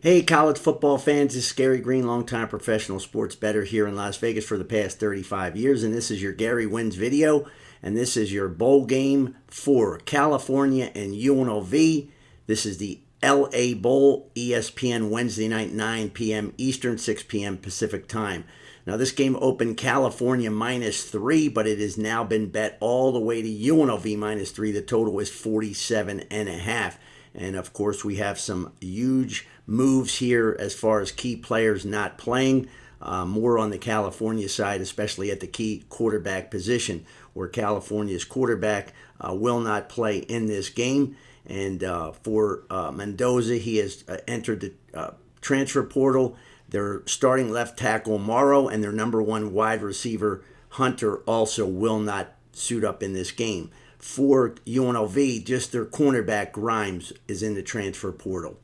Hey, college football fans, this is Gary Greene, longtime professional sports bettor here in Las Vegas for the past 35 years, and this is your Gary Wins video, and this is your bowl game for California and UNLV. This is the LA Bowl, ESPN Wednesday night, 9 p.m. Eastern, 6 p.m. Pacific time. Now, this game opened California -3, but it has now been bet all the way to UNLV -3. The total is 47.5. And of course, we have some huge moves here as far as key players not playing. More on the California side, especially at the key quarterback position, where California's quarterback will not play in this game. And for Mendoza, he has entered the transfer portal. Their starting left tackle, Morrow, and their number one wide receiver, Hunter, also will not suit up in this game. For UNLV, just their cornerback, Grimes, is in the transfer portal.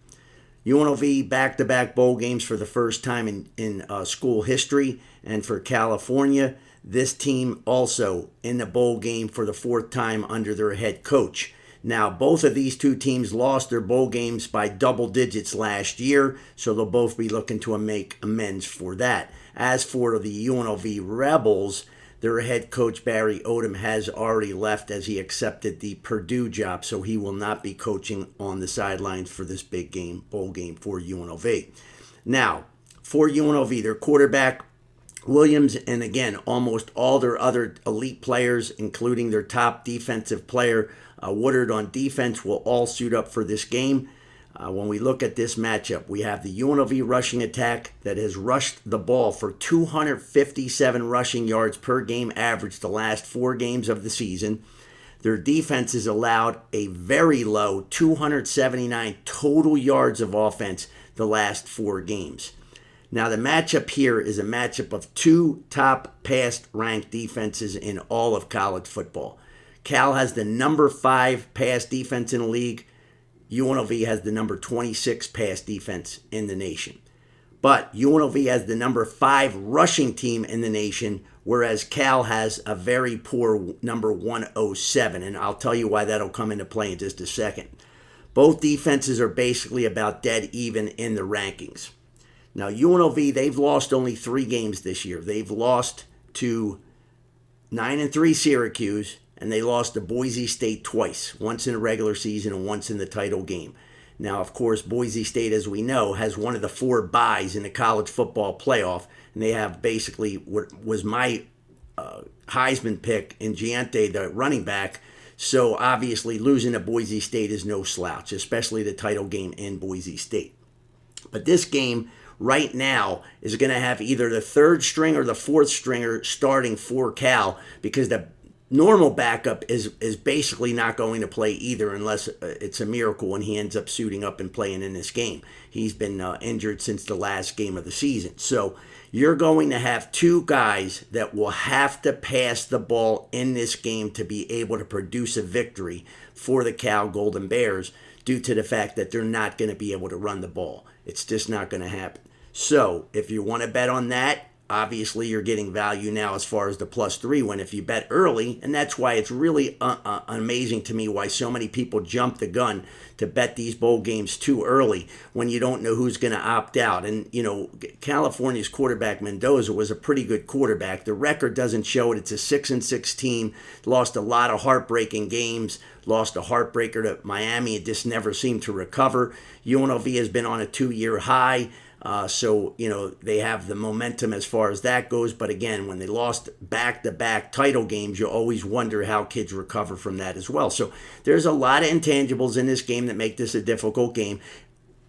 UNLV back-to-back bowl games for the first time in school history. And for California, this team also in the bowl game for the fourth time under their head coach. Now, both of these two teams lost their bowl games by double digits last year, so they'll both be looking to make amends for that. As for the UNLV Rebels, their head coach, Barry Odom, has already left as he accepted the Purdue job, so he will not be coaching on the sidelines for this big game, bowl game for UNLV. Now, for UNLV, their quarterback, Williams, and again, almost all their other elite players, including their top defensive player, Woodard on defense, will all suit up for this game. When we look at this matchup, we have the UNLV rushing attack that has rushed the ball for 257 rushing yards per game average the last 4 games of the season. Their defense has allowed a very low 279 total yards of offense the last 4 games. Now, the matchup here is a matchup of 2 top pass-ranked defenses in all of college football. Cal has the number 5 pass defense in the league. UNLV has the number 26 pass defense in the nation. But UNLV has the number 5 rushing team in the nation, whereas Cal has a very poor number 107. And I'll tell you why that'll come into play in just a second. Both defenses are basically about dead even in the rankings. Now, UNLV, they've lost only 3 games this year. They've lost to 9-3 Syracuse, and they lost to Boise State twice, once in the regular season and once in the title game. Now, of course, Boise State, as we know, has one of the 4 byes in the college football playoff, and they have basically what was my Heisman pick in Giante, the running back. So obviously losing to Boise State is no slouch, especially the title game in Boise State. But this game right now is going to have either the 3rd string or the 4th stringer starting for Cal, because the normal backup is basically not going to play either unless it's a miracle and he ends up suiting up and playing in this game. He's been injured since the last game of the season. So you're going to have 2 guys that will have to pass the ball in this game to be able to produce a victory for the Cal Golden Bears, due to the fact that they're not going to be able to run the ball. It's just not going to happen. So if you want to bet on that, obviously you're getting value now as far as the +3 win if you bet early, and that's why it's really amazing to me why so many people jump the gun to bet these bowl games too early when you don't know who's going to opt out. And, you know, California's quarterback, Mendoza, was a pretty good quarterback. The record doesn't show it. It's a 6-6 team, lost a lot of heartbreaking games, lost a heartbreaker to Miami. It just never seemed to recover. UNLV has been on a 2-year high. So, you know, they have the momentum as far as that goes. But again, when they lost back-to-back title games, you always wonder how kids recover from that as well. So there's a lot of intangibles in this game that make this a difficult game.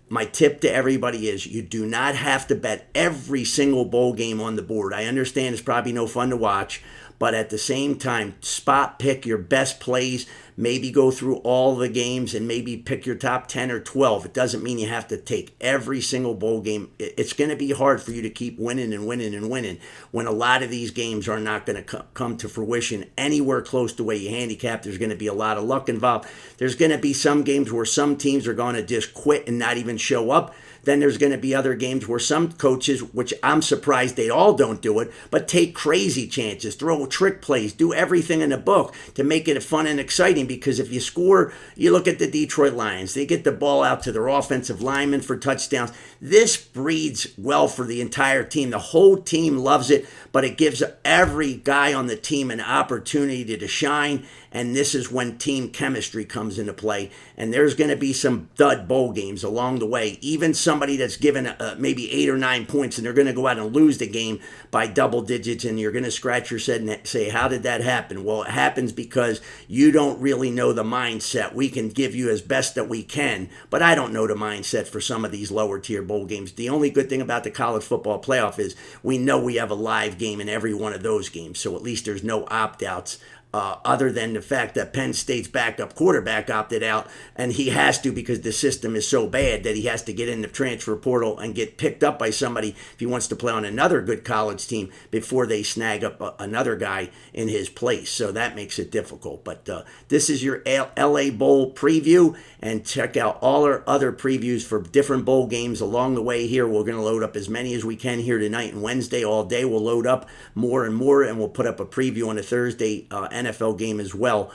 My tip to everybody is you do not have to bet every single bowl game on the board. I understand it's probably no fun to watch, but at the same time, spot pick your best plays. Maybe go through all the games and maybe pick your top 10 or 12. It doesn't mean you have to take every single bowl game. It's going to be hard for you to keep winning and winning and winning when a lot of these games are not going to come to fruition anywhere close to the way you handicap. There's going to be a lot of luck involved. There's going to be some games where some teams are going to just quit and not even show up. then there's going to be other games where some coaches, which I'm surprised they all don't do it, but take crazy chances, throw trick plays, do everything in the book to make it fun and exciting. Because if you score, you look at the Detroit Lions, they get the ball out to their offensive linemen for touchdowns. This breeds well for the entire team. The whole team loves it, but it gives every guy on the team an opportunity to shine. And this is when team chemistry comes into play. And there's going to be some dud bowl games along the way. Even somebody that's given maybe 8 or 9 points, and they're going to go out and lose the game by double digits, and you're going to scratch your head and say, how did that happen? Well, it happens because you don't really know the mindset. We can give you as best that we can, but I don't know the mindset for some of these lower tier bowl games. The only good thing about the college football playoff is we know we have a live game in every one of those games, so at least there's no opt-outs. Other than the fact that Penn State's backup quarterback opted out, and he has to because the system is so bad that he has to get in the transfer portal and get picked up by somebody if he wants to play on another good college team before they snag up another guy in his place. So that makes it difficult. But this is your LA Bowl preview, and check out all our other previews for different bowl games along the way here. We're going to load up as many as we can here tonight and Wednesday all day. We'll load up more and more, and we'll put up a preview on a Thursday NFL game as well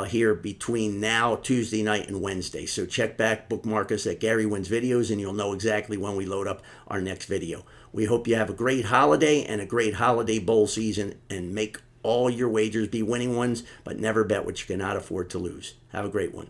here between now, Tuesday night, and Wednesday. So check back, bookmark us at Gary Wins Videos, and you'll know exactly when we load up our next video. We hope you have a great holiday and a great holiday bowl season, and make all your wagers be winning ones, but never bet what you cannot afford to lose. Have a great one.